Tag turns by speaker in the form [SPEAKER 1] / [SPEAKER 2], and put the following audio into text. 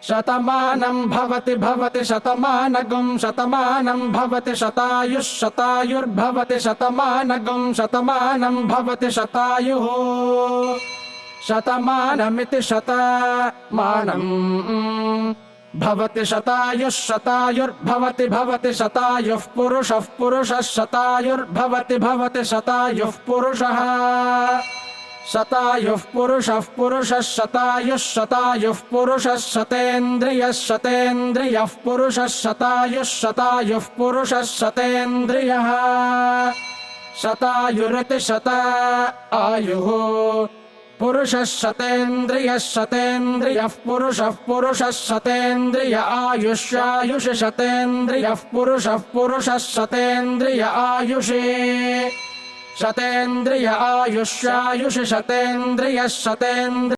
[SPEAKER 1] शतमानं भवति भवति शतमानगं शतमानं भवति शतायुः शतायुर्भवति शतमानगं शतमानं भवति शतायुः शतमानमिति शतमानं भवति शतायुः शतायुर्भवति भवति शतायुः पुरुषः पुरुषः शतायुर्भवति भवति शतायुः पुरुषः शतायुः पुरुषः पुरुषः शतायुः शतायुः पुरुषः शतेन्द्रियः शतेन्द्रियः पुरुषः शतायुः शतायुः पुरुषः शतेन्द्रियः शतायुरिति शतायुः पुरुषः शतेन्द्रियः शतेन्द्रियः पुरुषः पुरुषः शतेन्द्रिय आयुष्यायुष शतेन्द्रियः पुरुषः पुरुषः शतेन्द्रिय आयुषे शतेन्द्रिय आयुष्यायुष शतेन्द्रियः शतेन्द्रिय